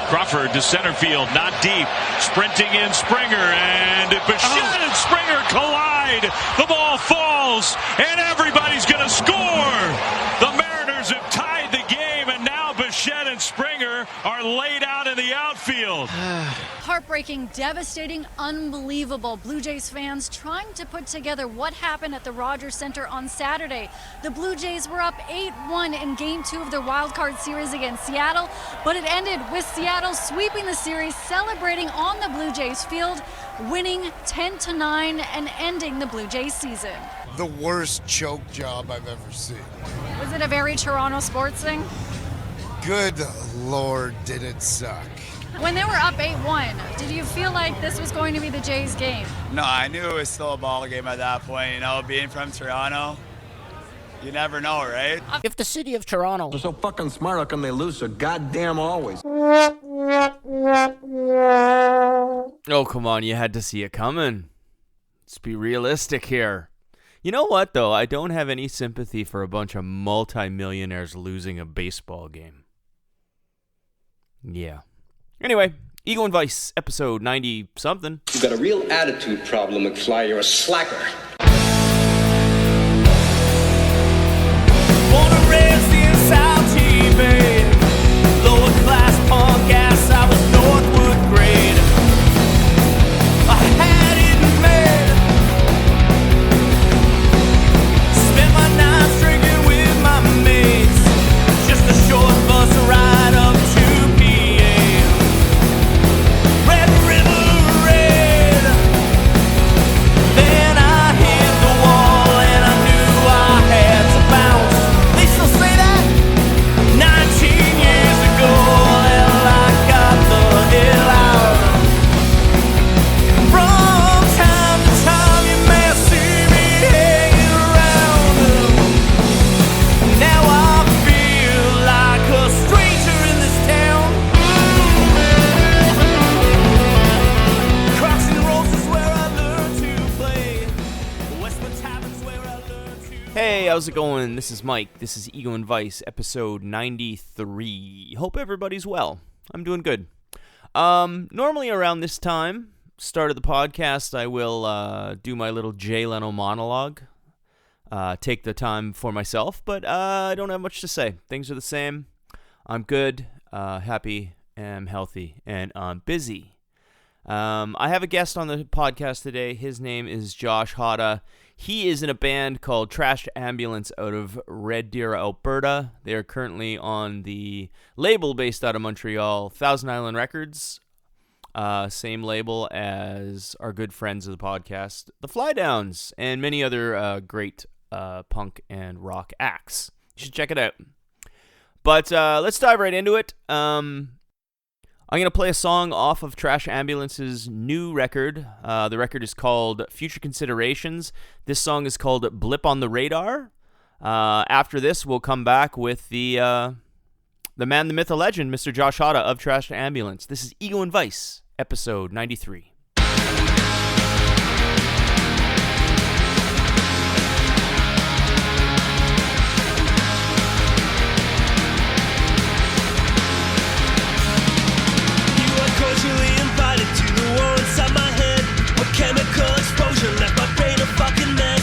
Crawford to center field, not deep. Sprinting in Springer, and Bichette and Springer collide. The ball falls, and everybody's going to score. The Mariners have tied the game, and now Bichette and Springer are laid out in the outfield. Heartbreaking, devastating, unbelievable. Blue Jays fans trying to put together what happened at the Rogers Center on Saturday. The Blue Jays were up 8-1 in Game 2 of their wild card series against Seattle, but it ended with Seattle sweeping the series, celebrating on the Blue Jays field, winning 10-9 and ending the Blue Jays season. The worst choke job I've ever seen. Was it a very Toronto sports thing? Good Lord, did it suck. When they were up 8-1, did you feel like this was going to be the Jays game? No, I knew it was still a ball game at that point. You know, being from Toronto, you never know, right? If the city of Toronto They're so fucking smart, how come they lose so goddamn always? Oh, come on, you had to see it coming. Let's be realistic here. You know what, though? I don't have any sympathy for a bunch of multimillionaires losing a baseball game. Yeah. Anyway, Ego and Vice, episode 90-something. You've got a real attitude problem, McFly. You're a slacker. Born and raised in South Bay, lower class punk ass, I was Northwood grade. I had it made. Spent my nights drinking with my mates. Just a short bus ride up to PA. Red River Red. Then I hit the wall and I knew I had to bounce. They still say that 19 years ago. Hell, I got the hell out. From time to time you may see me hanging around. Now I feel like a stranger in this town. Crocs and rolls is where I learned to play. Westwood Tavern's where I learned to. Hey, how's it going? This is Mike. This is Ego and Vice, episode 93. Hope everybody's well. I'm doing good. Normally around this time, start of the podcast, I will do my little Jay Leno monologue. Take the time for myself, but I don't have much to say. Things are the same. I'm good, happy, am healthy, and I'm busy. I have a guest on the podcast today. His name is Josh Hauta. He is in a band called Trash Ambulance out of Red Deer, Alberta. They are currently on the label based out of Montreal, Thousand Island Records. Same label as our good friends of the podcast, the Fly Downs, and many other great punk and rock acts. You should check it out. But let's dive right into it. I'm going to play a song off of Trash Ambulance's new record. The record is called Future Considerations. This song is called Blip on the Radar. After this, we'll come back with the man, the myth, the legend, Mr. Josh Hauta of Trash Ambulance. This is Ego and Vice, episode 93. Culturally invited to the war inside my head. A chemical explosion left my brain a fucking mess.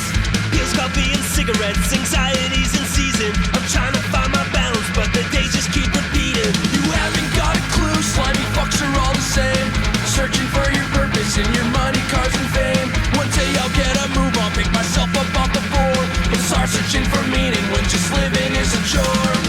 Pills, coffee, and cigarettes, anxieties in season. I'm trying to find my balance, but the days just keep repeating. You haven't got a clue, slimy fucks are all the same. Searching for your purpose in your money, cars, and fame. One day I'll get a move on, pick myself up off the floor, and start searching for meaning when just living is a chore.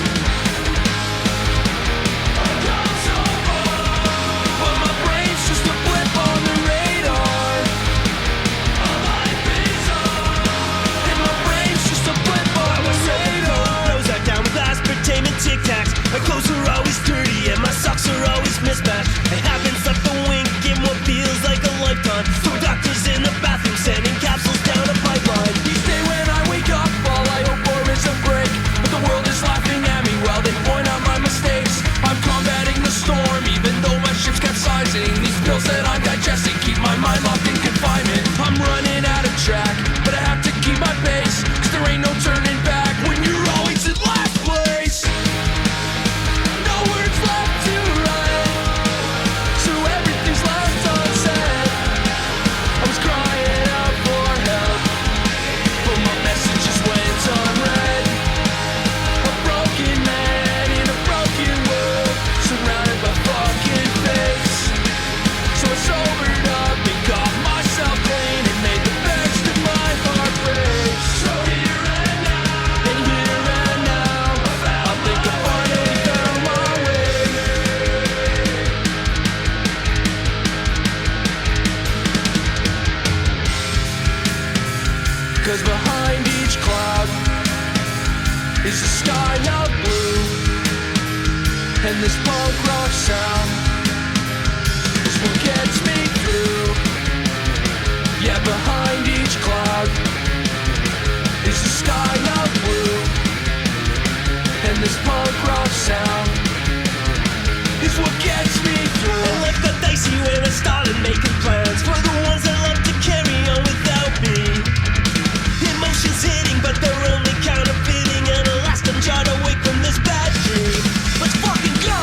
Tic-tacs. My clothes are always dirty and my socks are always mismatched. I haven't slept a wink in what feels like a lifetime. Three doctors in the bathroom sending capsules down a pipeline. Each day when I wake up, all I hope for is a break. But the world is laughing at me while they point out my mistakes. I'm combating the storm even though my ship's capsizing. These pills that I'm digesting keep my mind locked in confinement. I'm running out of track, but I have to keep my pace, 'cause there ain't no turning back when you're always in last place. No words left to write. And this punk rock sound is what gets me through. Yeah, behind each cloud is a sky of blue. And this punk rock sound is what gets me through. And life got dicey when I started making plans for the ones that love to carry on without me. Emotions hitting, but they're only counterfeiting. And a last time try to wake from this bad dream. Let's fucking go!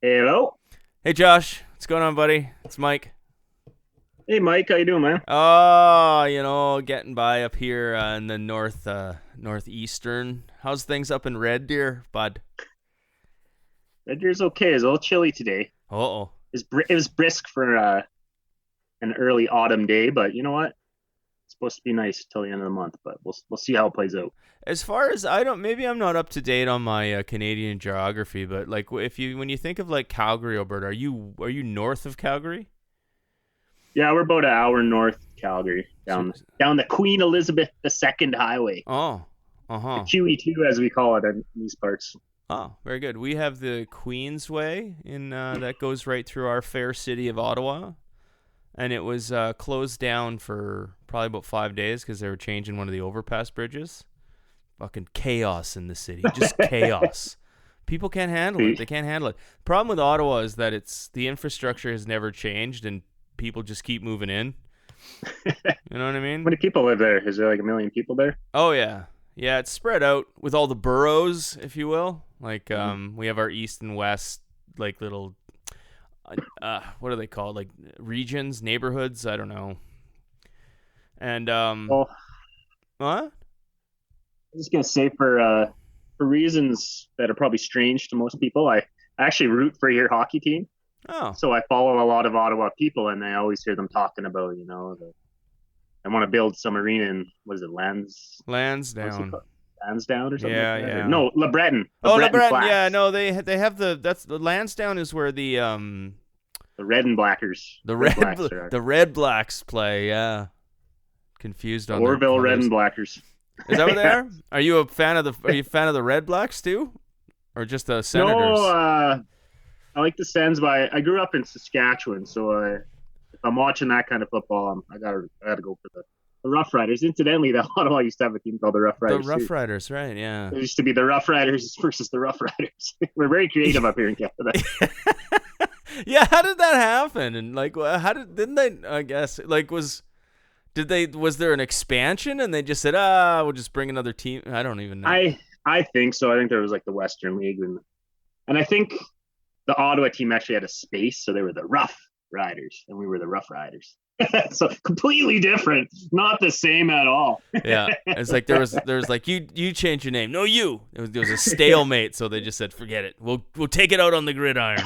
Hello. Hey, Josh. What's going on, buddy? It's Mike. Hey, Mike. How you doing, man? Oh, getting by up here in the northeastern. How's things up in Red Deer, bud? Red Deer's okay. It's a little chilly today. Uh-oh. It was brisk for an early autumn day, but you know what? It's supposed to be nice till the end of the month, but we'll see how it plays out. As far as maybe I'm not up to date on my Canadian geography, but like when you think of like Calgary, Alberta, are you north of Calgary? Yeah, we're about an hour north of Calgary, down the Queen Elizabeth II Highway. Oh, The QE2 as we call it in these parts. Oh, very good. We have the Queensway that goes right through our fair city of Ottawa, and it was closed down for probably about 5 days because they were changing one of the overpass bridges. Fucking chaos in the city. Just chaos. People can't handle it. They can't handle it. The problem with Ottawa is that the infrastructure has never changed and people just keep moving in. You know what I mean? How many people live there? Is there like 1 million people there? Oh, yeah. Yeah, it's spread out with all the boroughs, if you will. Like, we have our east and west, like, little, what are they called? Like, regions, neighborhoods? I don't know. And, what? I'm just gonna say for reasons that are probably strange to most people, I actually root for your hockey team. Oh. So I follow a lot of Ottawa people, and I always hear them talking about, I want to build some arena in, what is it, Lansdowne or something. Yeah, like that? yeah. No, LeBreton. LeBreton. Yeah, no, they have that's the Lansdowne is where the red and blackers. The Red Blacks play. Yeah. Confused on Orville Red and Blackers. Is that what they are? Are you a fan of the Red Blacks too, or just the Senators? No, I like the Sens, but I grew up in Saskatchewan, so if I'm watching that kind of football, I gotta go for the Rough Riders. Incidentally, the Ottawa used to have a team called the Rough Riders. The Rough Riders, right? Yeah. There used to be the Rough Riders versus the Rough Riders. We're very creative up here in Canada. Yeah, how did that happen? And like, didn't they? I guess like was there an expansion and they just said, we'll just bring another team? I don't even know. I think so. I think there was like the Western League, and I think the Ottawa team actually had a space, so they were the Rough Riders, and we were the Rough Riders. So completely different, not the same at all. Yeah, it's like there was like you change your name. No, you. There was a stalemate, so they just said, forget it. We'll take it out on the gridiron.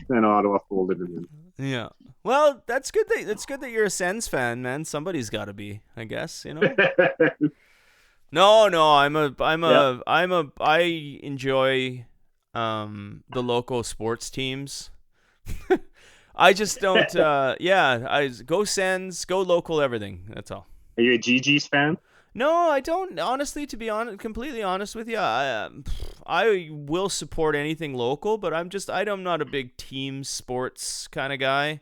Then Ottawa folded it in. Yeah. Well, that's good that you're a Sens fan, man. Somebody's got to be, I guess, No, I enjoy the local sports teams. I just don't I go Sens, go local, everything. That's all. Are you a GG's fan? No, I don't. Honestly, to be completely honest with you, I will support anything local, but I'm not a big team sports kind of guy.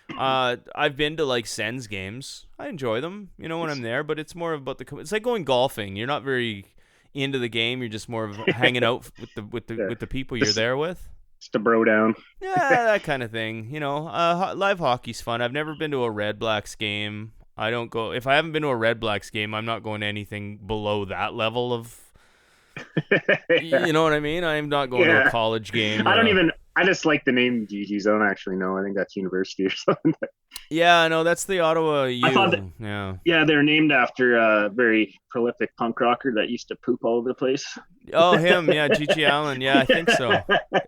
I've been to like Sens games. I enjoy them, when I'm there, but it's more about it's like going golfing. You're not very into the game. You're just more of hanging out with the people you're there with. Just a bro down. Yeah, that kind of thing. You know, live hockey's fun. I've never been to a Red Blacks game. I don't go if I haven't been to a Red Blacks game. I'm not going to anything below that level of. You know what I mean? I'm not going to a college game. I just like the name Gigi's. I don't actually know. I think that's university or something. Yeah, no, that's the Ottawa U. I thought that, yeah, they're named after a very prolific punk rocker that used to poop all over the place. Oh, him, yeah, Gigi Allen. Yeah, I think so.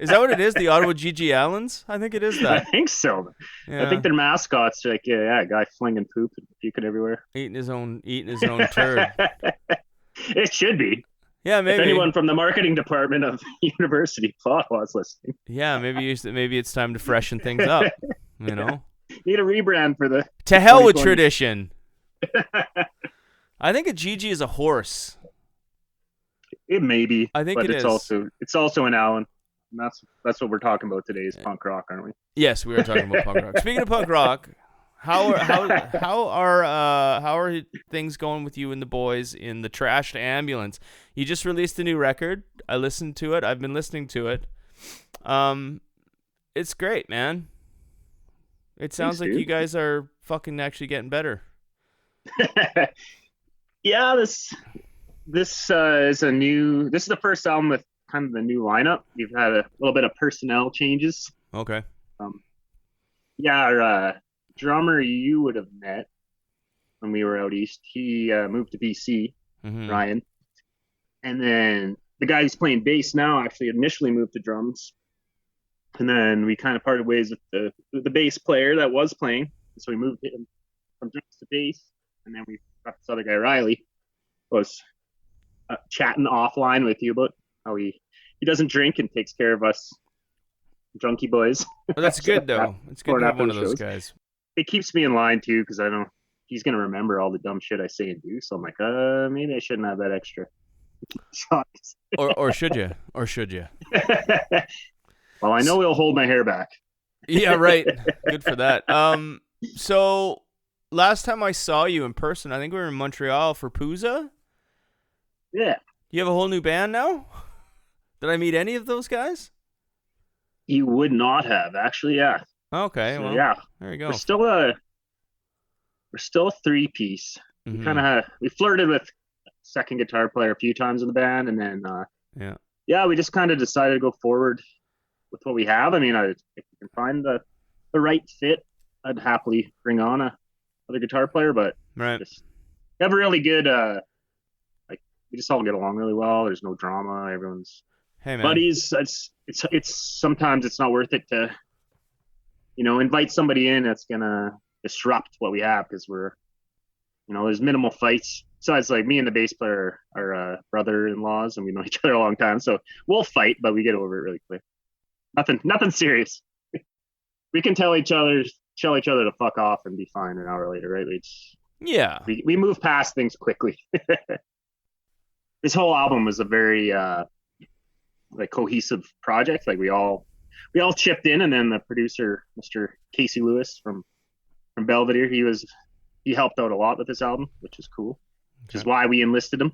Is that what it is? The Ottawa Gigi Allens? I think it is that. I think so. Yeah. I think their mascots are like, a guy flinging poop and puking everywhere. Eating his own turd. It should be. Yeah, maybe. If anyone from the marketing department of University of Ottawa is listening. Yeah, maybe it's time to freshen things up. You know, need a rebrand for the. To hell with tradition. I think a Gigi is a horse. It may be. I think but it's also an Allen. And that's what we're talking about today is punk rock, aren't we? Yes, we are talking about punk rock. Speaking of punk rock. How are things going with you and the boys in the Trashed Ambulance? You just released a new record. I listened to it. I've been listening to it. It's great, man. It sounds like you guys are fucking actually getting better. Yeah, this is the first album with kind of the new lineup. We've had a little bit of personnel changes. Okay. Our drummer you would have met when we were out east. He moved to BC, Ryan. And then the guy who's playing bass now actually initially moved to drums. And then we kind of parted ways with the bass player that was playing. So we moved him from drums to bass. And then we got this other guy, Riley, was chatting offline with you about how he doesn't drink and takes care of us junkie boys. Well, that's good, though. It's good to have one of those guys. It keeps me in line too because I know he's gonna remember all the dumb shit I say and do. So I'm like, maybe I shouldn't have that extra. or should you? Or should you? Well, I know he'll hold my hair back. Yeah, right. Good for that. So last time I saw you in person, I think we were in Montreal for Pooza. Yeah. You have a whole new band now? Did I meet any of those guys? You would not have, actually. Yeah. Okay, so, well, yeah, there you go. We're still a three-piece. Mm-hmm. We flirted with second guitar player a few times in the band, and then we just kind of decided to go forward with what we have. I mean, if we can find the right fit, I'd happily bring on another guitar player, but right. Just have a really good we just all get along really well. There's no drama. Everyone's buddies. It's sometimes it's not worth it to invite somebody in that's gonna disrupt what we have because there's minimal fights. Besides, like me and the bass player are brother-in-laws and we know each other a long time, so we'll fight, but we get over it really quick. Nothing serious. We can tell each other to fuck off and be fine an hour later, right? We move past things quickly. This whole album was a very cohesive project. Like we all chipped in, and then the producer, Mr. Casey Lewis from Belvedere, he helped out a lot with this album, which is cool. Which is why we enlisted him.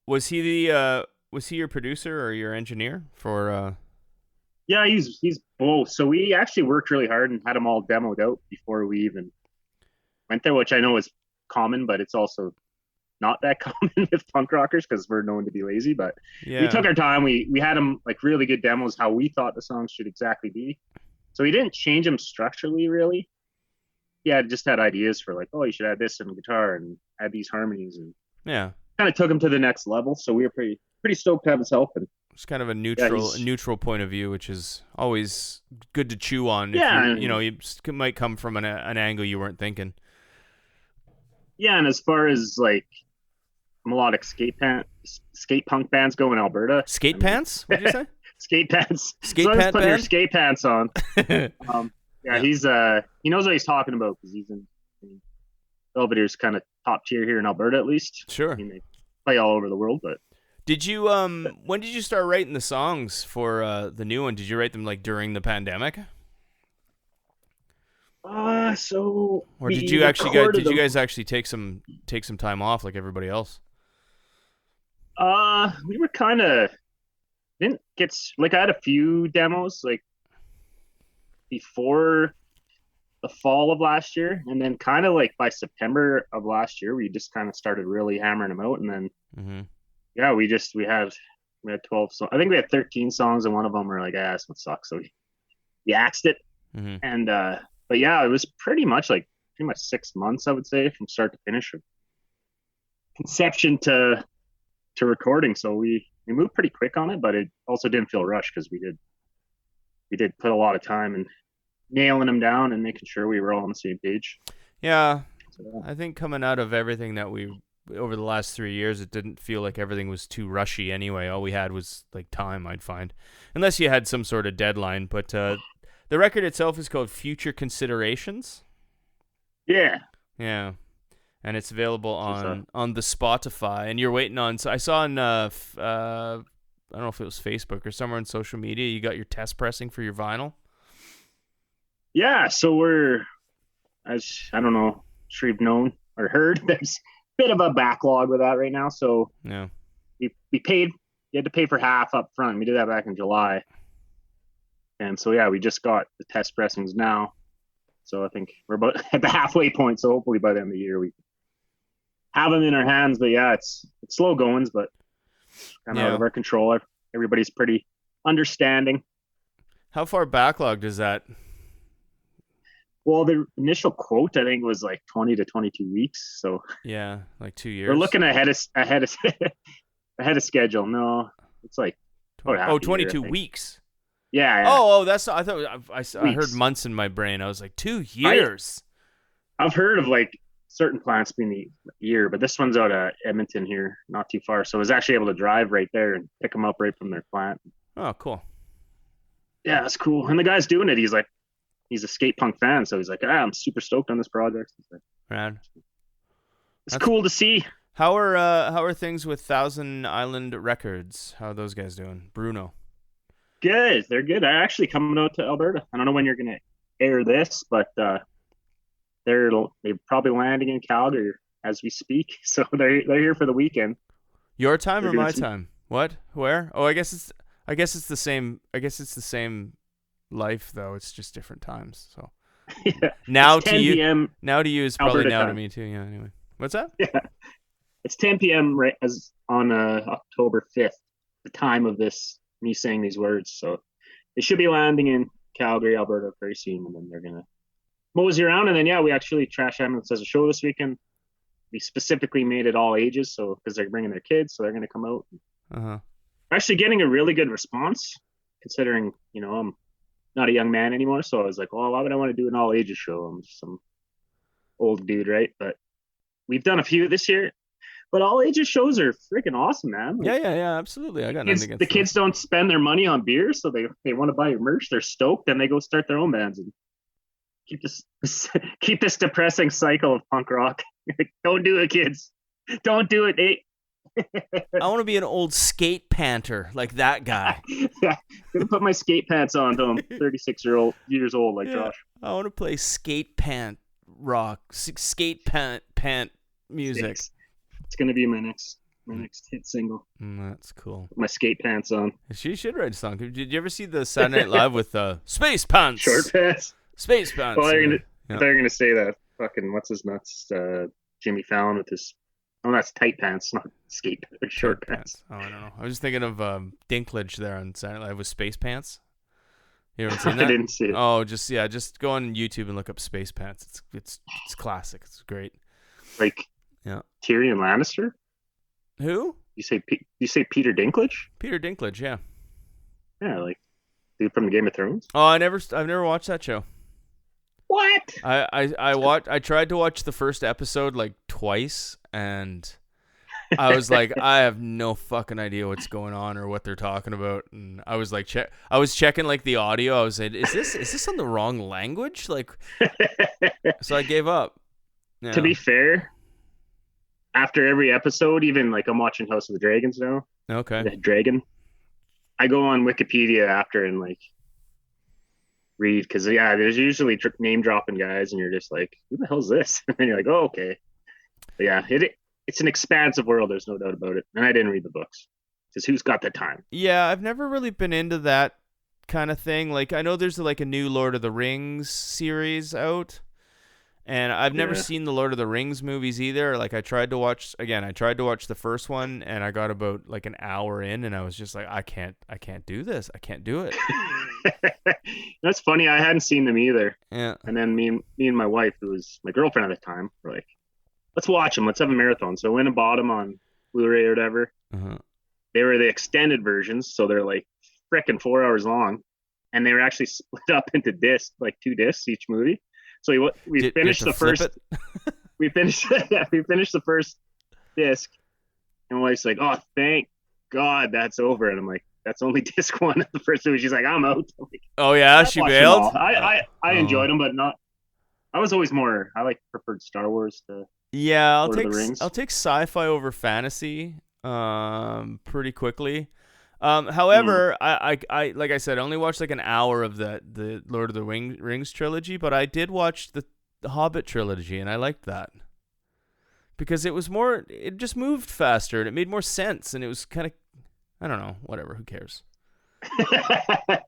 Was he your producer or your engineer for? Yeah, he's both. So we actually worked really hard and had them all demoed out before we even went there, which I know is common, but it's also not that common with punk rockers because we're known to be lazy. But we took our time. We had them like really good demos, how we thought the songs should exactly be. So we didn't change them structurally, really. Yeah, just had ideas for like, oh, you should add this in guitar and add these harmonies, and kind of took them to the next level. So we were pretty stoked to have his help. And it's kind of a neutral point of view, which is always good to chew on. Yeah, you might come from an angle you weren't thinking. Yeah, and as far as like melodic skate punk bands go in Alberta, pants? What did you say? Skate pants. Skate pants. Put your skate pants on. He's he knows what he's talking about because he's in Belvedere's kind of top tier here in Alberta, at least. Sure. I mean, they play all over the world, but. Did you when did you start writing the songs for the new one? Did you write them like during the pandemic? Or did you guys actually take some time off like everybody else? We were kind of didn't get like I had a few demos like before the fall of last year, and then kind of like by September of last year, we just kind of started really hammering them out, and then yeah, we had 12 songs. I think we had 13 songs, and one of them were like, this one sucks, so we axed it. And but yeah, it was pretty much 6 months, I would say, from start to finish, from conception to recording. So we moved pretty quick on it, but it also didn't feel rushed because we did put a lot of time in nailing them down and making sure we were all on the same page. Yeah, I think coming out of everything that we over the last 3 years, it didn't feel like everything was too rushy anyway. All we had was like time, I'd find, unless you had some sort of deadline. But the record itself is called Future Considerations. Yeah, and it's available on the Spotify. And you're waiting on. So I saw on I don't know if it was Facebook or somewhere on social media, you got your test pressing for your vinyl. Yeah, so I don't know, sure you've known or heard, there's a bit of a backlog with that right now. So yeah, we paid. You had to pay for half up front. We did that back in July, and so yeah, we just got the test pressings now. So I think we're about at the halfway point. So hopefully by the end of the year we have them in our hands. But yeah, it's slow goings, but kind of out of our control. Everybody's pretty understanding. How far backlogged is that? Well, the initial quote I think was like 20 to 22 weeks. So yeah, like 2 years. We're looking ahead of schedule. No, it's like 22 weeks. Yeah. That's. I thought I heard months in my brain. I was like 2 years. I've heard of like certain plants being the year, but this one's out of Edmonton here, not too far. So I was actually able to drive right there and pick them up right from their plant. Oh, cool. Yeah, that's cool. And the guy's doing it. He's a skate punk fan, so he's like, I'm super stoked on this project. Rad. It's cool to see. How are things with Thousand Island Records? How are those guys doing? Bruno. Good. They're good. They're actually coming out to Alberta. I don't know when you're gonna air this, but they're probably landing in Calgary as we speak. So they're here for the weekend. Your time or my time? What? Where? Oh, I guess it's the same. I guess it's the same life though. It's just different times. So yeah. Now it's to you, 10 p.m. Now to you is probably Alberta now time. To me too. Yeah. Anyway, what's that? Yeah, it's 10 p.m. right as on October 5th, the time of this me saying these words. So they should be landing in Calgary, Alberta very soon, and then they're gonna mosey around. And then yeah, we actually Trash Ambulance has a show this weekend. We specifically made it all ages, so because they're bringing their kids, so they're gonna come out. Actually, getting a really good response, considering I'm not a young man anymore. So I was like, well, why would I want to do an all ages show? I'm just some old dude, right? But we've done a few this year. But all ages shows are freaking awesome, man. Like, yeah, absolutely. I got nothing against the kids don't spend their money on beer, so they want to buy your merch. They're stoked, and they go start their own bands and keep this depressing cycle of punk rock. Don't do it, kids. Don't do it, Nate. I want to be an old skate panter like that guy. Yeah, gonna put my skate pants on till I'm 36 years old, like Josh. I want to play skate pant rock, skate pant music. It's gonna be my next hit single. That's cool. Put my skate pants on. She should write a song. Did you ever see the Saturday Night Live with Space Pants? Short pants. Space Pants. Well, they're gonna say that fucking what's his nuts, Jimmy Fallon with his. Oh, that's tight pants, not skate or short pants. Oh, I don't know. I was thinking of Dinklage there on Saturday Night Live with Space Pants. You ever seen that? I didn't see it. Oh, just go on YouTube and look up Space Pants. It's classic. It's great. Like Tyrion Lannister. Who? You say Peter Dinklage? Peter Dinklage, yeah. Yeah, like dude from Game of Thrones. Oh, I've never watched that show. What? I tried to watch the first episode like twice, and I was like, I have no fucking idea what's going on or what they're talking about. And I was like, I was checking like the audio. I was like, is this on the wrong language? Like, so I gave up. Yeah. To be fair, after every episode, even like I'm watching House of the Dragons now. Okay. The Dragon. I go on Wikipedia after and like read because there's usually name dropping guys, and you're just like, who the hell is this? And you're like, oh, okay. But yeah, it's an expansive world. There's no doubt about it. And I didn't read the books. Because who's got the time? Yeah, I've never really been into that kind of thing. Like, I know there's like a new Lord of the Rings series out, and I've never seen the Lord of the Rings movies either. Like, I tried to watch the first one, and I got about like an hour in, and I was just like, I can't do this. I can't do it. That's funny. I hadn't seen them either. Yeah. And then me and my wife, who was my girlfriend at the time, were like, let's watch them. Let's have a marathon. So I went and bought them on Blu-ray or whatever. Uh-huh. They were the extended versions, so they're like frickin' 4 hours long, and they were actually split up into discs, like 2 discs each movie. So we finished the first. we finished the first disc, and my wife's like, "Oh, thank God that's over." And I'm like, "That's only disc 1 of the first movie." She's like, "I'm out." I'm like, oh yeah, she bailed. I enjoyed them, but not. I was always more. I preferred Star Wars to. Yeah, Lord of the Rings. I'll take sci-fi over fantasy. Pretty quickly. However, I like I said, I only watched like an hour of the Lord of the Rings trilogy, but I did watch the Hobbit trilogy, and I liked that because it just moved faster and it made more sense, and it was kind of, I don't know, whatever, who cares?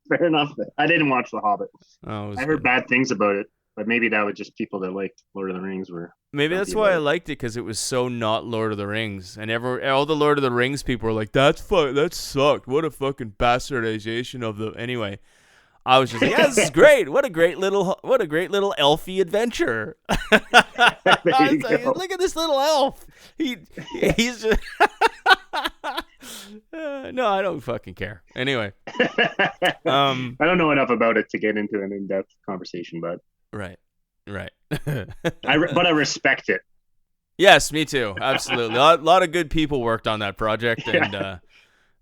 Fair enough. I didn't watch the Hobbit. Oh, I heard bad things about it, but maybe that was just people that liked Lord of the Rings were. Maybe that's why I liked it, because it was so not Lord of the Rings, and all the Lord of the Rings people were like, that sucked. What a fucking bastardization of the. Anyway, I was just like, yeah, this is great. What a great little elfy adventure. I was like, look at this little elf. He's just. No, I don't fucking care. Anyway, I don't know enough about it to get into an in-depth conversation, but right. But I respect it. Yes, me too. Absolutely. A lot of good people worked on that project, and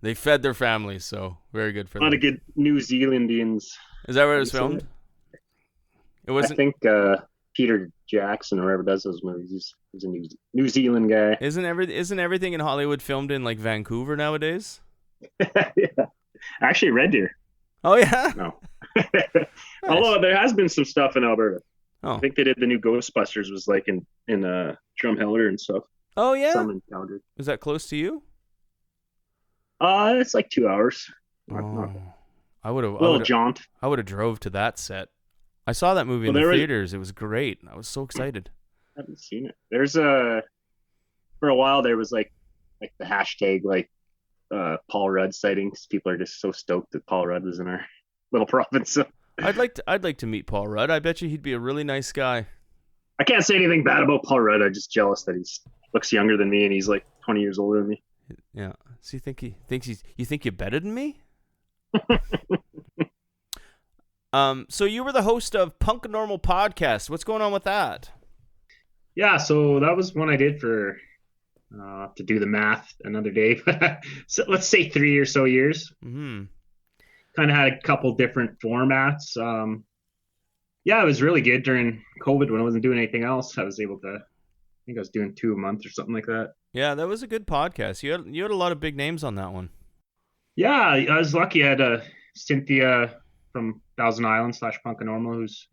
they fed their families, so very good for them. A lot of good New Zealandians. Is that where it was filmed? It wasn't. I think Peter Jackson or whoever does those movies, he's a New Zealand guy. Isn't everything in Hollywood filmed in like Vancouver nowadays? Yeah. Actually, Red Deer. Oh yeah. No. Nice. Although there has been some stuff in Alberta. Oh. I think they did the new Ghostbusters was like in Drumheller and stuff. Oh yeah. Some in Calgary. Was that close to you? It's like 2 hours. I would have. Little jaunt. I would have drove to that set. I saw that movie in the theaters. It was great. I was so excited. I haven't seen it. There's for a while there was like the hashtag like Paul Rudd sightings. People are just so stoked that Paul Rudd was in our little province. So. I'd like to meet Paul Rudd. I bet you he'd be a really nice guy. I can't say anything bad about Paul Rudd. I'm just jealous that he looks younger than me and he's like 20 years older than me. Yeah. So you think you think you're better than me? So you were the host of Punk Normal Podcast. What's going on with that? Yeah, so that was one I did for to do the math another day. So let's say 3 or so years. Mm-hmm. Kind of had a couple different formats. Yeah, it was really good during COVID when I wasn't doing anything else. I was able to, I think I was doing 2 a month or something like that. Yeah, that was a good podcast. You had a lot of big names on that one. Yeah, I was lucky. I had Cynthia from Thousand Island / Punk and Normal who's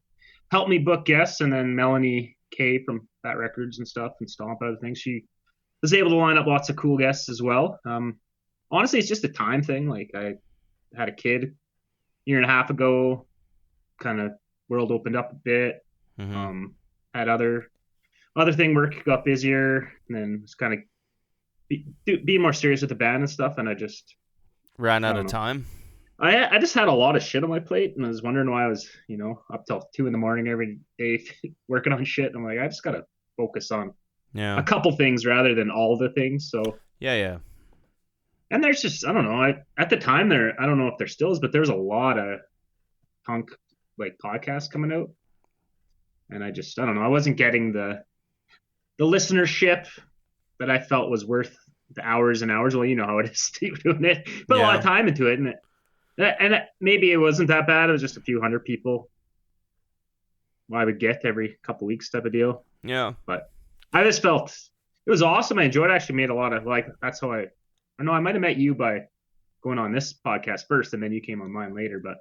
helped me book guests, and then Melanie K from Fat Records and stuff and Stomp other things. She was able to line up lots of cool guests as well. Honestly, it's just a time thing. Like I had a kid a year and a half ago, kind of world opened up a bit. Mm-hmm. Had other thing, work got busier, and then was kind of being more serious with the band and stuff, and I just ran out of time. I just had a lot of shit on my plate, and I was wondering why I was, up till 2 a.m. every day working on shit. And I'm like, I just gotta focus on a couple things rather than all the things. So yeah. And there's just, I don't know. At the time I don't know if there still is, but there's a lot of punk like podcasts coming out, and I don't know. I wasn't getting the listenership that I felt was worth the hours and hours. Well, you know how it is doing it. Put a lot of time into it, and maybe it wasn't that bad. It was just a few hundred people I would get every couple weeks type of deal. Yeah. But I just felt it was awesome. I enjoyed it. I actually made a lot of, that's how I know I might have met you by going on this podcast first, and then you came on mine later, but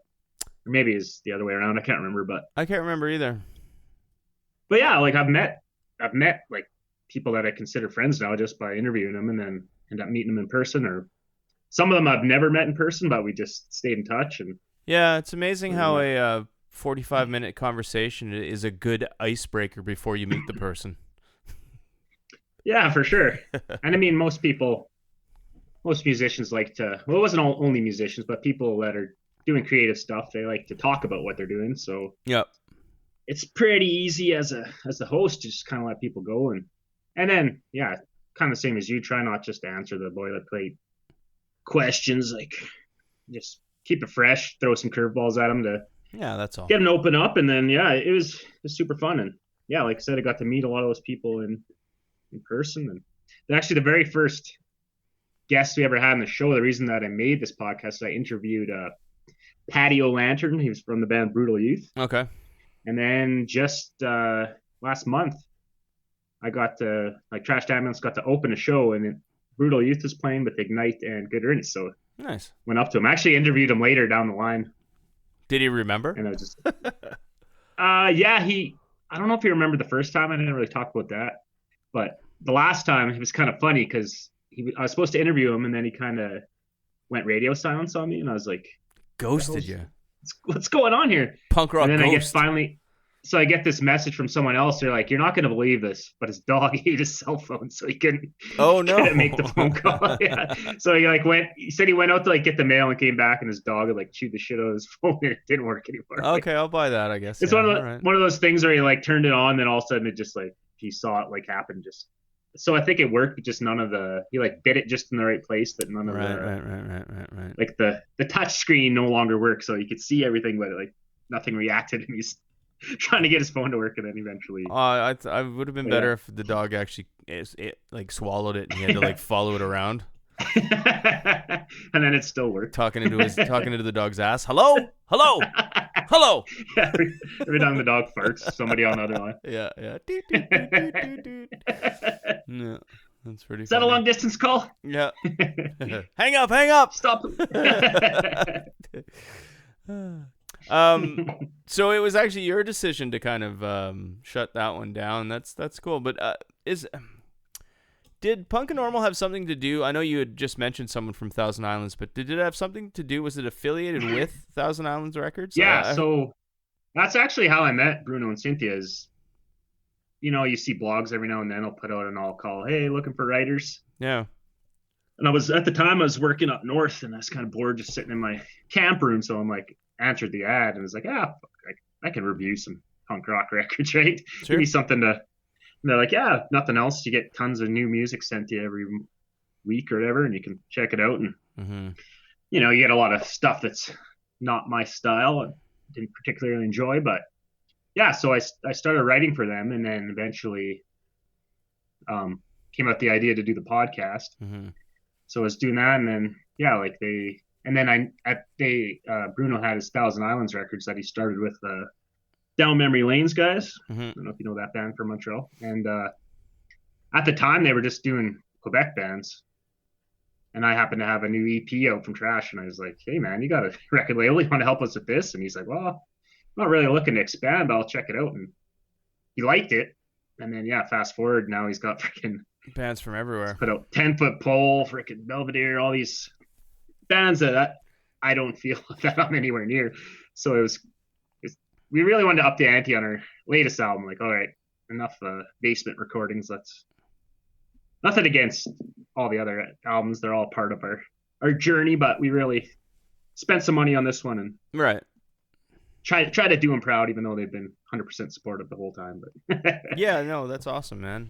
or maybe it's the other way around. I can't remember, but I can't remember either. But yeah, like I've met like people that I consider friends now just by interviewing them, and then end up meeting them in person or some of them I've never met in person, but we just stayed in touch. And yeah, it's amazing how a 45-minute conversation is a good icebreaker before you meet the person. Yeah, for sure. And I mean, most musicians like to, well, it wasn't only musicians, but people that are doing creative stuff, they like to talk about what they're doing. So yep, it's pretty easy as a host to just kind of let people go. And then, yeah, kind of the same as you, try not just to answer the boilerplate questions, like just keep it fresh, throw some curveballs at them to that's all. Get them to open up. And then, yeah, it was super fun. And yeah, like I said, I got to meet a lot of those people in person. And actually the very first guest we ever had on the show, the reason that I made this podcast, I interviewed Patty O'Lantern. He was from the band Brutal Youth. Okay. And then just last month, I got to, like, Trash Ambulance got to open a show, and Brutal Youth was playing with Ignite and Good Riddance. So nice. Went up to him. I actually interviewed him later down the line. Did he remember? And I was just, yeah, I don't know if he remembered the first time. I didn't really talk about that. But the last time, it was kind of funny because I was supposed to interview him, and then he kind of went radio silence on me, and I was like, ghosted you. What's going on here? Punk rock. And then ghost. I get this message from someone else. They're like, "You're not going to believe this, but his dog ate his cell phone, so he couldn't make the phone call." Yeah. So he said he went out to like get the mail and came back, and his dog had like chewed the shit out of his phone, and it didn't work anymore. Okay, I'll buy that, I guess. It's one of those things where he like turned it on, then all of a sudden it just like he saw it like happen. So I think it worked, but just none of he like bit it just in the right place, that none of right. Like the touch screen no longer works, so you could see everything, but like nothing reacted, and he's trying to get his phone to work, and then eventually. I would have been better if the dog actually like swallowed it and he had to like follow it around. And then it still worked. Talking into the dog's ass. Hello. Yeah, every time the dog farts, somebody on the other line. Yeah. Yeah, that's pretty. Is that a long distance call? Yeah. Hang up. Stop. So it was actually your decision to kind of shut that one down. That's cool. But did Punk and Normal have something to do? I know you had just mentioned someone from Thousand Islands, but did it have something to do? Was it affiliated with Thousand Islands Records? Yeah, so that's actually how I met Bruno and Cynthia. Is, you see blogs every now and then. I'll put out an all call, "Hey, looking for writers." Yeah. And I was working up north, and I was kind of bored just sitting in my camp room. So I'm like, answered the ad, and was like, I can review some punk rock records, right? Sure. Give me something to. And they're like, yeah, nothing else. You get tons of new music sent to you every week or whatever, and you can check it out. And, you get a lot of stuff that's not my style and didn't particularly enjoy. But, yeah, so I started writing for them, and then eventually came up with the idea to do the podcast. So I was doing that, and then, yeah, like Bruno had his Thousand Islands records that he started with Down Memory Lanes guys. I don't know if you know that band from Montreal. And at the time, they were just doing Quebec bands. And I happened to have a new EP out from Trash. And I was like, "Hey, man, you got a record label? You want to help us with this?" And he's like, "Well, I'm not really looking to expand, but I'll check it out." And he liked it. And then, yeah, fast forward, now he's got freaking bands from everywhere. Put out 10-Foot Pole, freaking Belvedere, all these bands that I don't feel that I'm anywhere near. So we really wanted to up the ante on our latest album. Like, all right, enough basement recordings. Let's nothing against all the other albums. They're all part of our journey, but we really spent some money on this one and right. Try to do them proud, even though they've been 100% supportive the whole time. But yeah, no, that's awesome, man.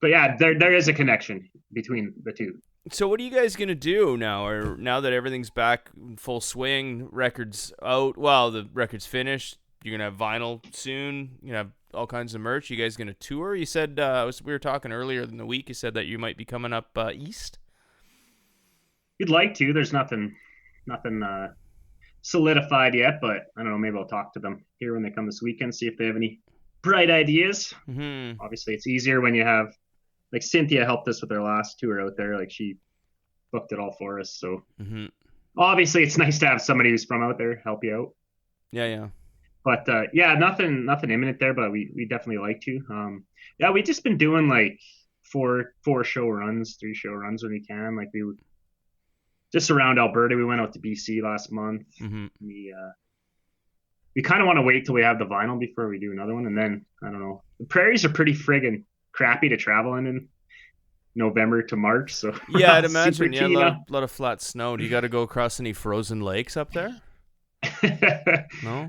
But yeah, there is a connection between the two. So what are you guys going to do now? Or now that everything's back in full swing, records out, well, the record's finished, you're going to have vinyl soon, you're going to have all kinds of merch. You guys going to tour? You said, we were talking earlier in the week, you said that you might be coming up east. We'd like to. There's nothing solidified yet, but I don't know, maybe I'll talk to them here when they come this weekend, see if they have any bright ideas. Obviously, it's easier when you have, like, Cynthia helped us with our last tour out there. Like, she booked it all for us. So obviously it's nice to have somebody who's from out there help you out. Yeah. But yeah, nothing imminent there, but we definitely like to. Yeah, we've just been doing like 3 show runs when we can. Like just around Alberta. We went out to BC last month. Mm-hmm. We kind of want to wait till we have the vinyl before we do another one, and then I don't know. The prairies are pretty friggin' crappy to travel in November to March. So yeah, I'd imagine. Yeah, a lot of flat snow. Do you got to go across any frozen lakes up there? No.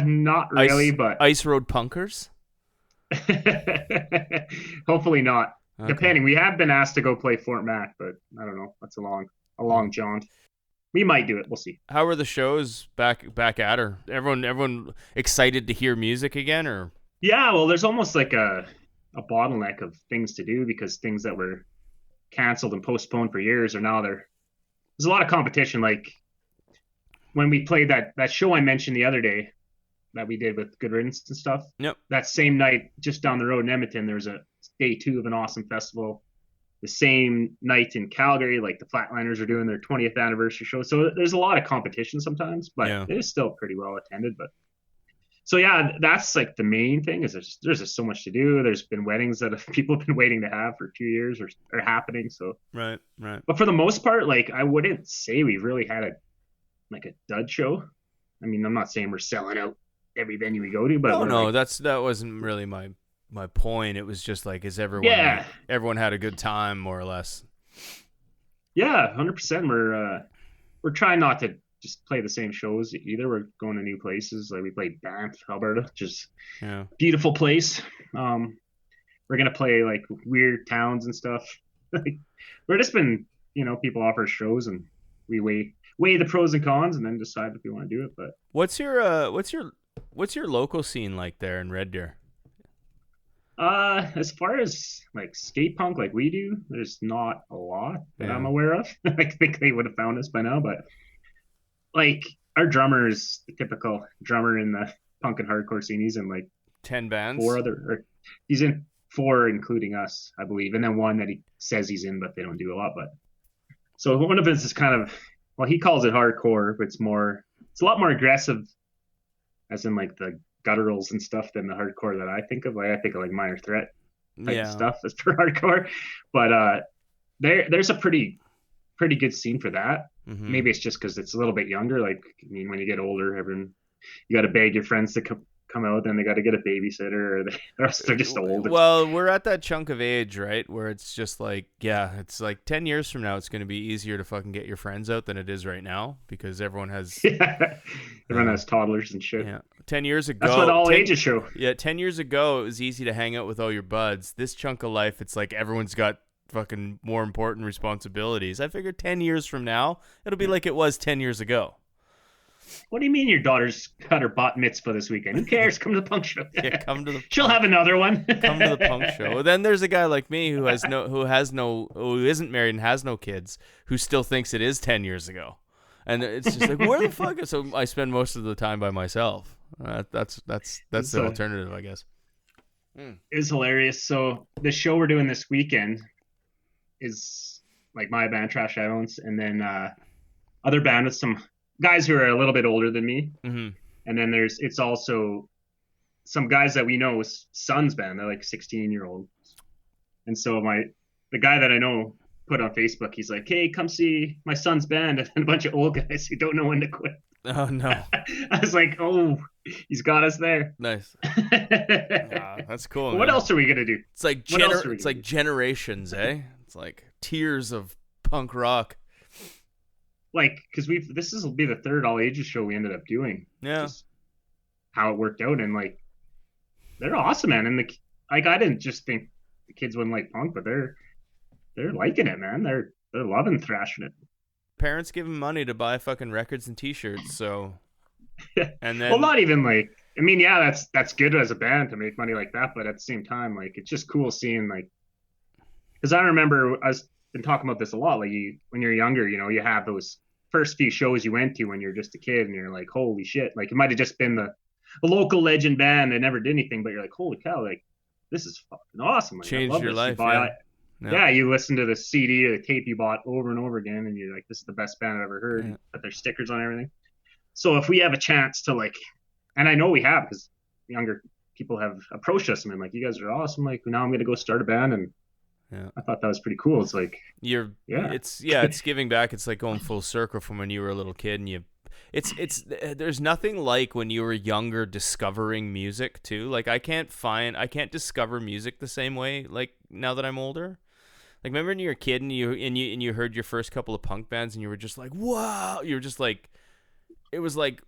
Not really, but ice road punkers. Hopefully not. Okay. Depending, we have been asked to go play Fort Mac, but I don't know. That's a long jaunt. We might do it. We'll see. How were the shows back at her? Everyone excited to hear music again, or? Yeah, well, there's almost like a bottleneck of things to do because things that were canceled and postponed for years are now there. There's a lot of competition. Like when we played that show I mentioned the other day that we did with Good Riddance and stuff. Yep. That same night, just down the road in Edmonton, there was a day 2 of an awesome festival. The same night in Calgary, like the Flatliners are doing their 20th anniversary show. So there's a lot of competition sometimes, but it is still pretty well attended. But so yeah, that's like the main thing is there's just so much to do. There's been weddings that people have been waiting to have for 2 years or are happening. So right. But for the most part, like I wouldn't say we've really had a dud show. I mean, I'm not saying we're selling out every venue we go to, but that wasn't really my point. It was just like, is everyone had a good time, more or less? Yeah, 100%. We're trying not to just play the same shows either. We're going to new places. Like we played Banff, Alberta, which is beautiful place. We're gonna play like weird towns and stuff. We're just been, people offer shows and we weigh the pros and cons and then decide if we want to do it. But what's your local scene like there in Red Deer? As far as like skate punk like we do, there's not a lot that I'm aware of. I think they would have found us by now, but like our drummer is the typical drummer in the punk and hardcore scene. He's in like 10 bands. He's in 4 including us, I believe, and then 1 that he says he's in, but they don't do a lot. But so one of his is kind of, well, he calls it hardcore, but it's a lot more aggressive, as in like the gutturals and stuff than the hardcore that I think of. Like I think of like Minor Threat type stuff as for hardcore, but there's a pretty good scene for that. Mm-hmm. Maybe it's just because it's a little bit younger. Like I mean, when you get older, you got to beg your friends to come out, then they got to get a babysitter, or else they're just old. Well, we're at that chunk of age, right, where it's just like, it's like 10 years from now, it's going to be easier to fucking get your friends out than it is right now because everyone has everyone has toddlers and shit. Yeah. 10 years ago, that's what all ages show. Yeah, 10 years ago, it was easy to hang out with all your buds. This chunk of life, it's like everyone's got fucking more important responsibilities. I figured 10 years from now, it'll be like it was 10 years ago. What do you mean your daughter's got her bat mitzvah this weekend? Who cares? Come to the punk show. Come to the. She'll have another one. Come to the punk show. Well, then there's a guy like me who isn't married and has no kids, who still thinks it is 10 years ago, and it's just like, where the fuck? So I spend most of the time by myself. That's the alternative, I guess. It's hilarious. So the show we're doing this weekend is like my band, Trash Islands, and then other band with some guys who are a little bit older than me. Mm-hmm. And then it's also some guys that we know is Son's band. They're like 16-year-olds. And so the guy that I know put on Facebook, he's like, hey, come see my son's band, and a bunch of old guys who don't know when to quit. Oh no. I was like, oh, he's got us there. Nice. That's cool. What else are we gonna do? It's like generations, eh? It's like tiers of punk rock. Like, because this will be the 3rd all ages show we ended up doing. Yeah. Just how it worked out, and like they're awesome, man. And I didn't just think the kids wouldn't like punk, but they're liking it, man. They're loving thrashing it. Parents give them money to buy fucking records and T-shirts, so. And then. Well, not even like. I mean, yeah, that's good as a band to make money like that, but at the same time, like it's just cool seeing like. Because I remember I've been talking about this a lot. Like when you're younger, you have those first few shows you went to when you're just a kid, and you're like, holy shit! Like it might have just been a local legend band that never did anything, but you're like, holy cow! Like this is fucking awesome. Like, changed your life. Yeah, you listen to the CD or the tape you bought over and over again, and you're like, this is the best band I've ever heard. Yeah. Put their stickers on everything. So if we have a chance to like, and I know we have, because younger people have approached us and been like, you guys are awesome. Like now I'm going to go start a band, and Yeah. I thought that was pretty cool. It's like, it's giving back. It's like going full circle from when you were a little kid, and it's there's nothing like when you were younger discovering music too. Like I can't discover music the same way like now that I'm older. Like remember when you were a kid and you heard your first couple of punk bands and you were just like, wow, you were just like, it was like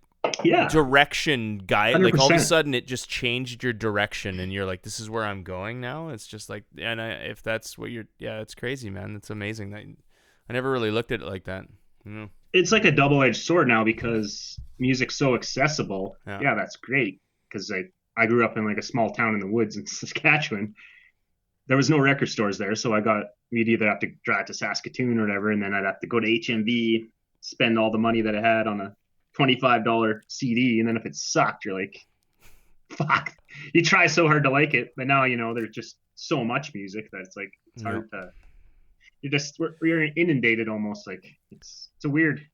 direction guide. 100%. Like all of a sudden it just changed your direction and you're like, this is where I'm going now. It's just like, and if that's what it's crazy, man. It's amazing that I never really looked at it like that. It's like a double-edged sword now because music's so accessible. Yeah, that's great. Because I grew up in like a small town in the woods in Saskatchewan. There was no record stores there, so we'd either have to drive to Saskatoon or whatever, and then I'd have to go to HMV, spend all the money that I had on a $25 CD, and then if it sucked, you're like, fuck. You try so hard to like it, but now, there's just so much music that it's like, it's hard to, we're inundated almost. Like, it's a weird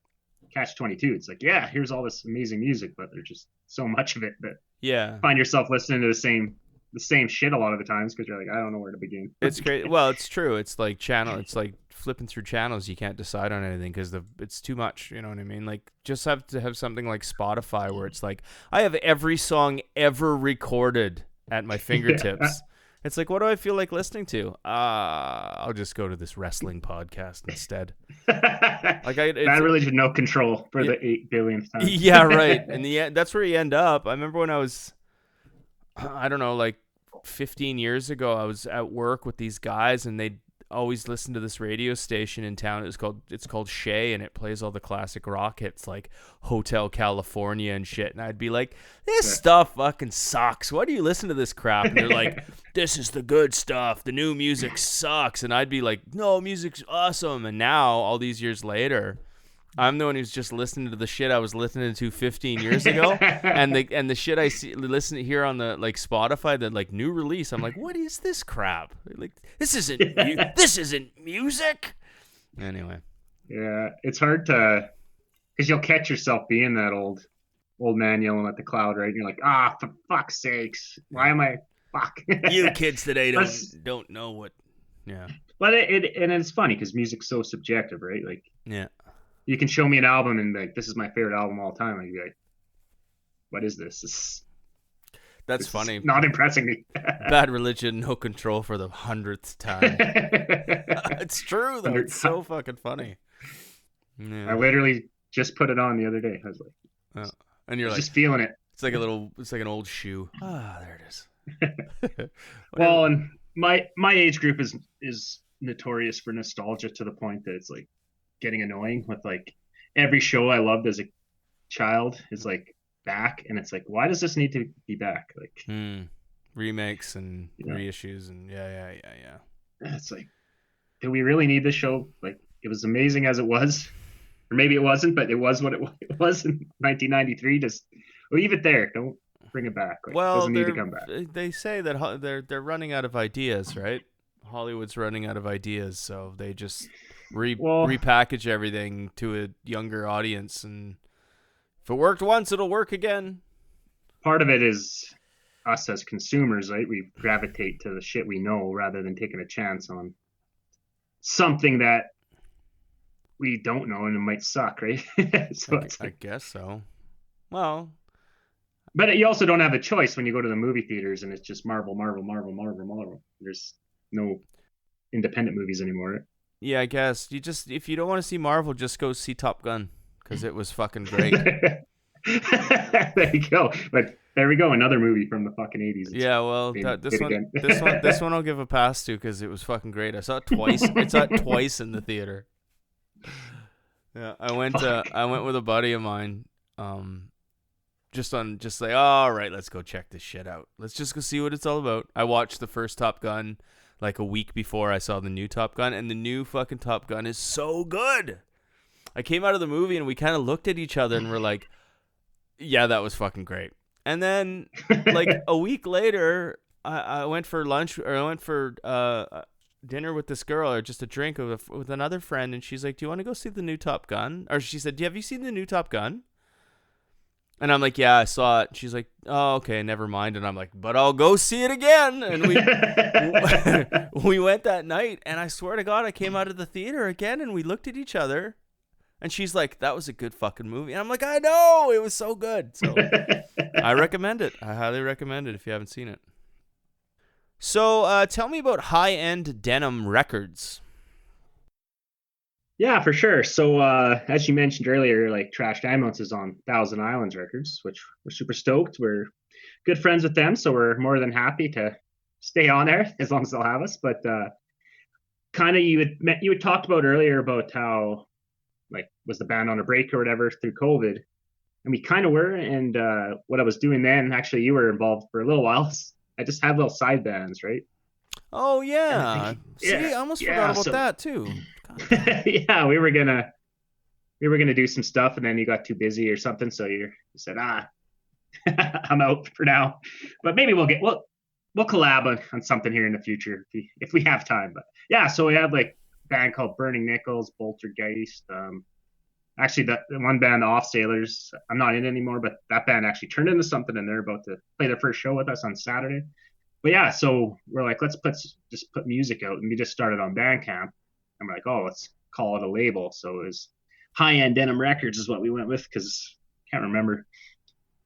catch-22. It's like, yeah, here's all this amazing music, but there's just so much of it that you find yourself listening to the same shit a lot of the times because you're like, I don't know where to begin. It's great. Well, it's true. It's like it's like flipping through channels. You can't decide on anything because it's too much. You know what I mean? Like just have to have something like Spotify where it's like, I have every song ever recorded at my fingertips. It's like, what do I feel like listening to? I'll just go to this wrestling podcast instead. Like Bad Religion, No Control for the 8 billionth time. Yeah, right. In the end, that's where you end up. I remember when I was, I don't know, like 15 years ago, I was at work with these guys and they'd always listen to this radio station in town. It's called Shea, and it plays all the classic rock hits like Hotel California and shit. And I'd be like, this stuff fucking sucks. Why do you listen to this crap? And they're like, this is the good stuff. The new music sucks. And I'd be like, no, music's awesome. And now, all these years later, I'm the one who's just listening to the shit I was listening to 15 years ago, and the shit I listen to here on the like Spotify, the like new release. I'm like, what is this crap? Like this isn't music. Anyway, yeah, it's hard to because you'll catch yourself being that old man yelling at the cloud, right? And you're like, for fuck's sakes, why am I fuck? You kids today don't know what. Yeah, but it's funny because music's so subjective, right? Like yeah. You can show me an album and like, this is my favorite album of all time. I'd be like, what is this? That's funny. Not impressing me. Bad Religion, No Control for the 100th time. It's true though. It's so fucking funny. Yeah. I literally just put it on the other day. I was like, and you're like, just feeling it. It's like an old shoe. There it is. Well, and my age group is notorious for nostalgia to the point that it's like getting annoying with like every show I loved as a child is like back, and it's like, why does this need to be back? Like remakes and reissues and yeah. It's like, do we really need this show? Like, it was amazing as it was, or maybe it wasn't, but it was what it was in 1993. Just leave it there. Don't bring it back. Like, well, it doesn't need to come back. They say that they're running out of ideas, right? Hollywood's running out of ideas, so they just repackage everything to a younger audience, and if it worked once, it'll work again. Part of it is us as consumers, right? We gravitate to the shit we know rather than taking a chance on something that we don't know and it might suck, right? So I guess so. Well, but you also don't have a choice when you go to the movie theaters and it's just Marvel. There's no independent movies anymore. Yeah, I guess if you don't want to see Marvel, just go see Top Gun because it was fucking great. There you go. But there we go, another movie from the fucking 80s. Yeah, well, this one I'll give a pass to because it was fucking great. I saw it twice. I saw it twice in the theater. Yeah, I went with a buddy of mine. Just like, all right, let's go check this shit out. Let's just go see what it's all about. I watched the first Top Gun like a week before I saw the new Top Gun, and the new fucking Top Gun is so good. I came out of the movie and we kind of looked at each other and we're like, yeah, that was fucking great. And then like a week later, I went for lunch, or I went for dinner with this girl, or just a drink with another friend, and she's like, do you want to go see the new Top Gun? Or she said, have you seen the new Top Gun? And I'm like, yeah, I saw it. She's like, oh, okay, never mind. And I'm like, but I'll go see it again. And we went that night, and I swear to God, I came out of the theater again, and we looked at each other, and she's like, that was a good fucking movie. And I'm like, I know, it was so good. So I recommend it. I highly recommend it if you haven't seen it. So tell me about Highend Denim Records. Yeah, for sure. So, as you mentioned earlier, like Trashed Ambulance is on Thousand Islands Records, which we're super stoked. We're good friends with them, so we're more than happy to stay on there as long as they'll have us. But kind of you had talked about earlier about how like was the band on a break or whatever through COVID, and we kind of were. And what I was doing then, actually, you were involved for a little while. I just had little side bands, right? Oh yeah. See, I almost forgot about that too. Yeah, we were gonna do some stuff, and then you got too busy or something, so you said, I'm out for now. But maybe we'll collab on something here in the future if we have time. But yeah, so we had like a band called Burning Nickels, Poltergeist. Actually, the one band, the Off Sailors, I'm not in anymore, but that band actually turned into something, and they're about to play their first show with us on Saturday. But yeah, so we're like, let's put music out, and we just started on Bandcamp. And we're like, oh, let's call it a label. So it was Highend Denim Records is what we went with, because I can't remember.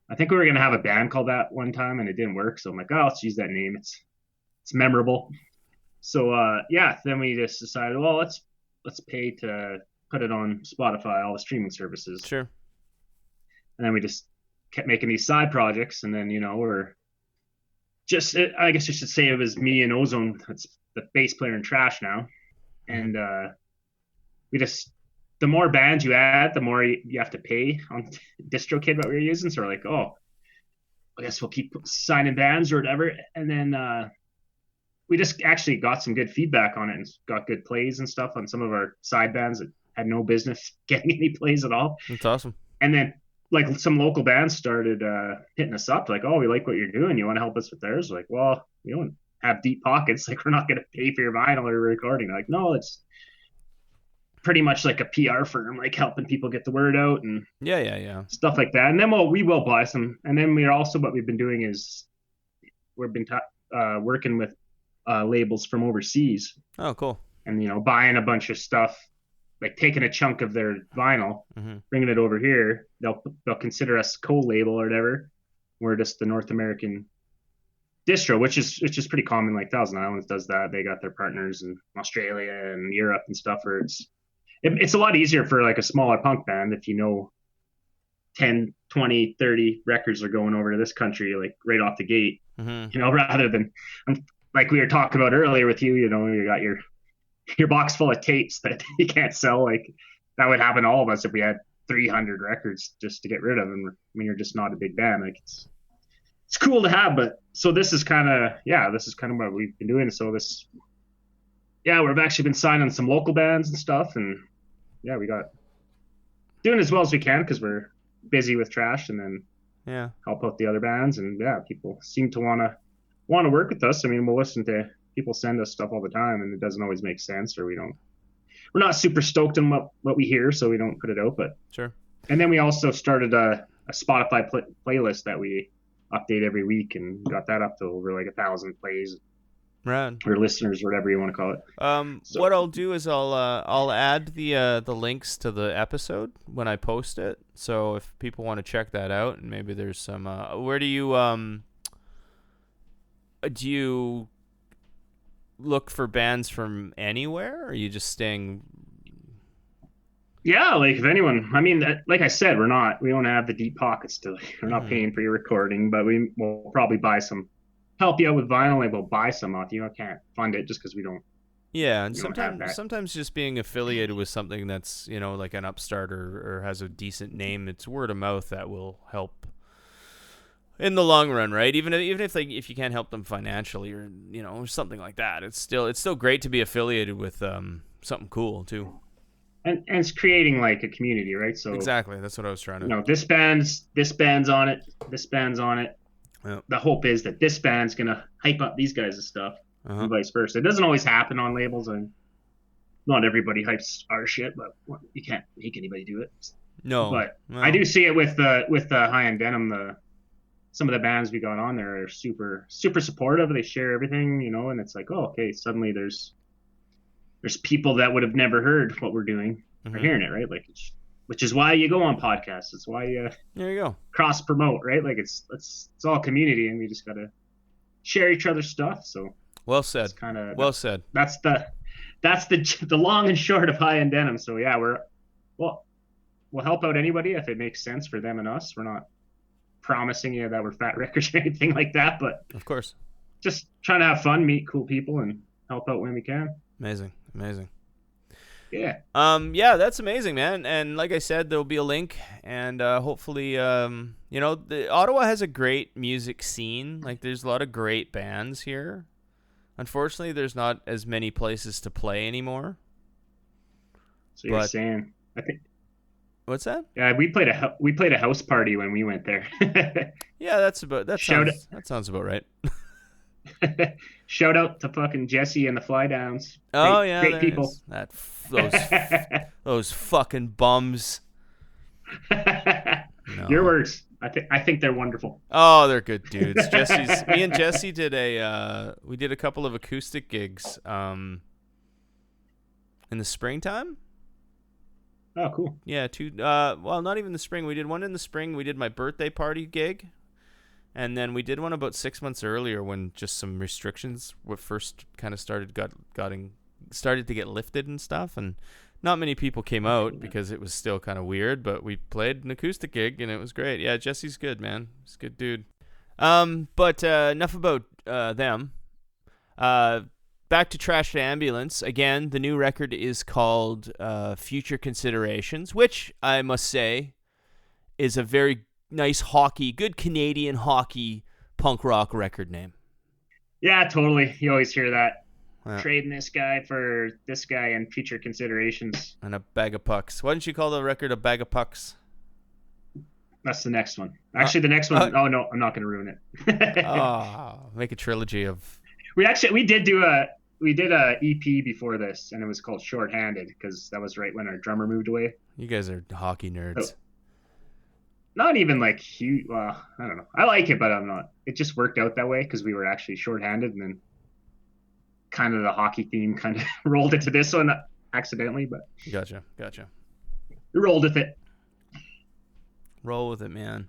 I think we were gonna have a band called that one time, and it didn't work. So I'm like, oh, let's use that name. It's memorable. So yeah, then we just decided, well, let's pay to put it on Spotify, all the streaming services. Sure. And then we just kept making these side projects, and then we're just, I guess you should say it was me and Ozone. That's the bass player in Trash now. And the more bands you add, the more you have to pay on DistroKid, what we were using. So we're like, oh, I guess we'll keep signing bands or whatever. And then we just actually got some good feedback on it and got good plays and stuff on some of our side bands that had no business getting any plays at all. That's awesome. And then like some local bands started hitting us up like, oh, we like what you're doing. You want to help us with theirs? Like, well, we don't have deep pockets. Like, we're not going to pay for your vinyl or recording. Like, no, it's pretty much like a PR firm, like helping people get the word out and yeah stuff like that. And then we will buy some. And then we're also, what we've been doing is we've been working with labels from overseas. Oh, cool. And buying a bunch of stuff, like taking a chunk of their vinyl, bringing it over here. They'll consider us co-label or whatever. We're just the North American distro, which is pretty common. Like Thousand Islands does that. They got their partners in Australia and Europe and stuff, where it's a lot easier for like a smaller punk band if 10, 20, 30 records are going over to this country like right off the gate, rather than like we were talking about earlier with you, you got your box full of tapes that you can't sell. Like that would happen to all of us if we had 300 records just to get rid of them. I mean, you're just not a big band. Like it's cool to have, but so this is kind of what we've been doing. So we've actually been signing some local bands and stuff, and yeah, we got doing as well as we can because we're busy with Trash, and then help out the other bands, and yeah, people seem to want to work with us. I mean, we'll listen to people send us stuff all the time, and it doesn't always make sense, or we're not super stoked on what we hear, so we don't put it out. But sure. And then we also started a Spotify playlist that we update every week, and got that up to over like 1,000 plays. Right. Or listeners, or whatever you want to call it. So what I'll do is I'll add the links to the episode when I post it. So if people want to check that out, and maybe there's some where do you look for bands from anywhere, or are you just staying? Yeah, like if anyone, I mean, like I said, we don't have the deep pockets we're not paying for your recording, but we will probably help you out with vinyl. Like we'll buy some off you. I can't fund it just because we don't. Yeah, and sometimes just being affiliated with something that's like an upstart or has a decent name, it's word of mouth that will help in the long run, right? Even if you can't help them financially or something like that, it's still great to be affiliated with something cool too. And it's creating like a community, right? So exactly, that's what I was trying to. This band's on it. This band's on it. Yep. The hope is that this band's gonna hype up these guys' stuff, and vice versa. It doesn't always happen on labels, and not everybody hypes our shit, but you can't make anybody do it. No, but I do see it with the Highend Denim. Some of the bands we got on there are super supportive. They share everything, and it's like, oh, okay, suddenly there's people that would have never heard what we're doing are hearing it, right? Like, which is why you go on podcasts. It's why you there you go cross promote, right? Like it's all community, and we just gotta share each other's stuff. So well said. Well said. That's the long and short of Highend Denim. So yeah, we'll help out anybody if it makes sense for them and us. We're not promising you that we're Fat Records or anything like that, but of course, just trying to have fun, meet cool people, and help out when we can. Amazing. Yeah. Yeah, that's amazing, man. And like I said, there'll be a link, and hopefully, the Ottawa has a great music scene. Like, there's a lot of great bands here. Unfortunately, there's not as many places to play anymore. So you're saying, I think. What's that? Yeah, we played a house party when we went there. Yeah, that sounds about right. Shout out to fucking Jesse and the Fly Downs. Great people. Those fucking bums. No. Your words. I think they're wonderful. Oh, they're good dudes. Me and Jesse did we did a couple of acoustic gigs in the springtime. Oh, cool. Yeah, not even the spring. We did one in the spring. We did my birthday party gig. And then we did one about 6 months earlier when just some restrictions were first kind of started to get lifted and stuff. And not many people came out because it was still kind of weird. But we played an acoustic gig and it was great. Yeah, Jesse's good, man. He's a good dude. But enough about them. Back to Trash to Ambulance. Again, the new record is called Future Considerations, which I must say is a very nice good Canadian hockey punk rock record name. Yeah, totally. You always hear that. Yeah. Trading this guy for this guy and Future Considerations. And a bag of pucks. Why didn't you call the record a bag of pucks? That's the next one. Actually, the next one. Oh no, I'm not going to ruin it. Make a trilogy of. We did a EP before this, and it was called Shorthanded because that was right when our drummer moved away. You guys are hockey nerds. So, not even like huge. Well, I don't know. I like it, but I'm not. It just worked out that way because we were actually shorthanded, and then kind of the hockey theme kind of rolled into this one accidentally. But gotcha. We rolled with it. Roll with it, man.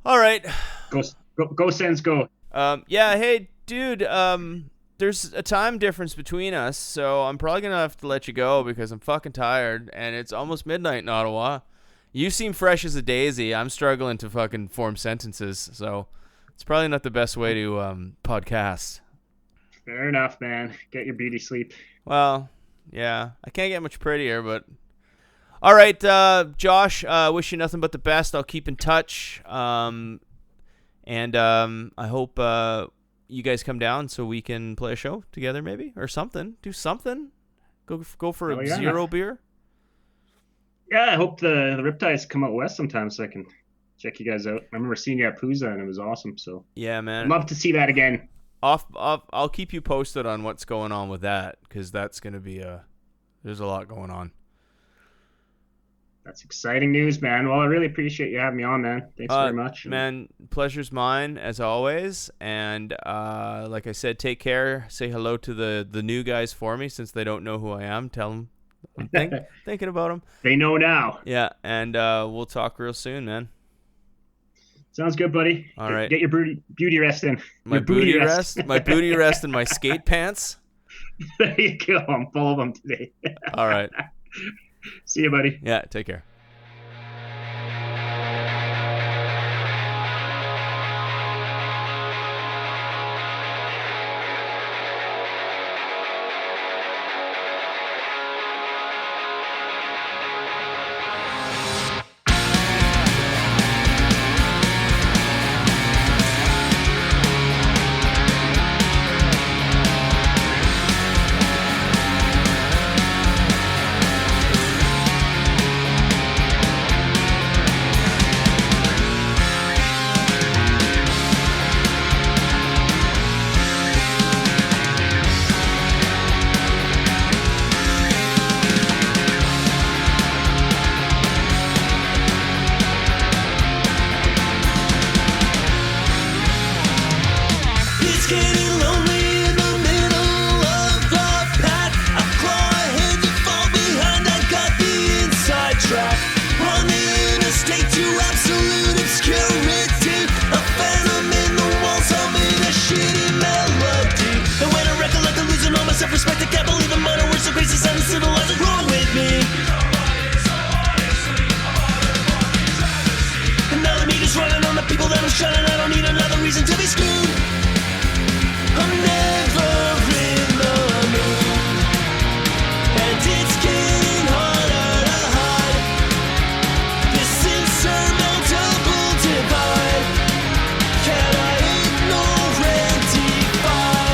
All right. Go Sens go. Yeah. Hey, dude. There's a time difference between us, so I'm probably gonna have to let you go because I'm fucking tired, and it's almost midnight in Ottawa. You seem fresh as a daisy. I'm struggling to fucking form sentences, so it's probably not the best way to podcast. Fair enough, man. Get your beauty sleep. Well, yeah. I can't get much prettier, but... All right, Josh, wish you nothing but the best. I'll keep in touch. And I hope you guys come down so we can play a show together maybe, or something. Do something. Go for a zero beer. Yeah, I hope the Riptides come out west sometime so I can check you guys out. I remember seeing you at Pooza and it was awesome. So yeah, man, I'd love to see that again. I'll keep you posted on what's going on with that because that's going to be there's a lot going on. That's exciting news, man. Well, I really appreciate you having me on, man. Thanks very much. Man, pleasure's mine as always. And like I said, take care. Say hello to the new guys for me since they don't know who I am. Tell them I'm thinking about them. They know now. Yeah, and we'll talk real soon, man. Sounds good, buddy. All right. Get your beauty rest in. My booty rest? My booty rest and my skate pants? There you go. I'm full of them today. All right. See you, buddy. Yeah, take care. shining, I don't need another reason to be screwed. I'm never in the mood, and it's getting harder to hide this insurmountable divide. Can I ignore and defy?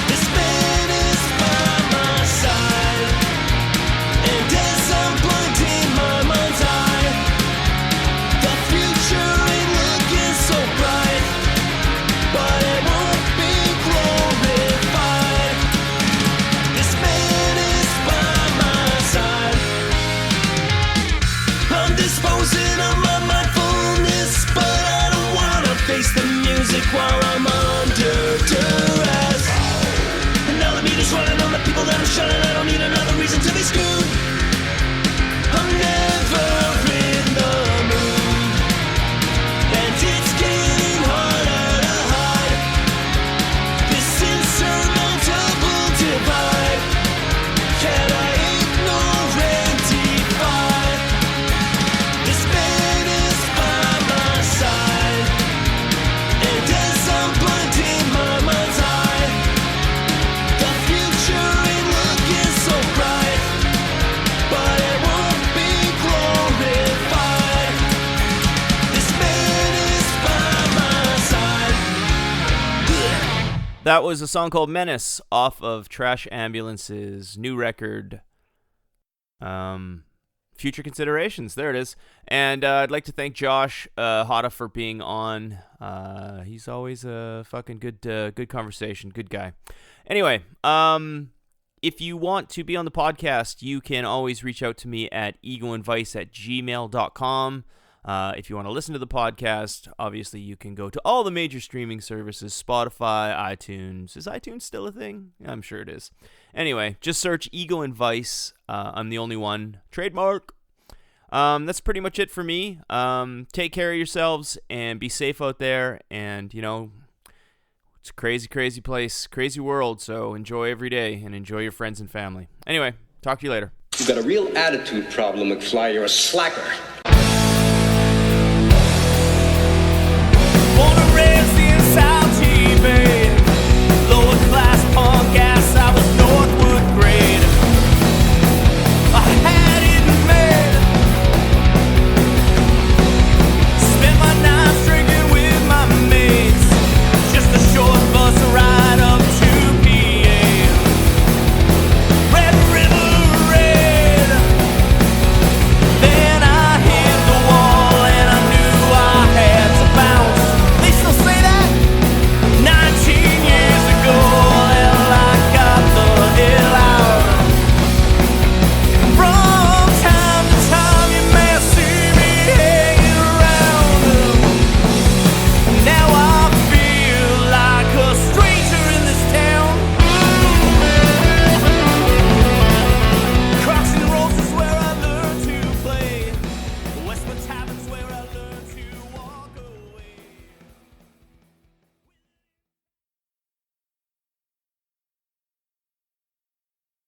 This man is by my side, and as I'm blinding my mind's eye, the future ain't looking so bright, but it won't be glorified. This man is by my side. I'm disposing of my mindfulness, but I don't wanna face the music while I'm under duress. And now the meter's running on the people that are shunning. I don't need another reason to be screwed. I'm never in the mood, and it's getting harder to hide this insurmountable divide. Can I ignore and defy? This man is by my side, and as I'm blinding my mind's eye, the future ain't looking so bright, but it won't be glorified. This man is by my side. That was a song called Menace off of Trash Ambulance's new record, Future Considerations. There it is. And I'd like to thank Josh Hauta for being on. He's always a fucking good conversation, good guy. Anyway, if you want to be on the podcast, you can always reach out to me at egoandvice@gmail.com. If you want to listen to the podcast, obviously you can go to all the major streaming services, Spotify, iTunes. Is iTunes still a thing? I'm sure it is. Anyway, just search Ego and Vice. I'm the only one. Trademark. That's pretty much it for me. Take care of yourselves and be safe out there. And, you know, it's a crazy, crazy place, crazy world. So enjoy every day and enjoy your friends and family. Anyway, talk to you later. You've got a real attitude problem, McFly. You're a slacker. Wanna raise the inside, baby.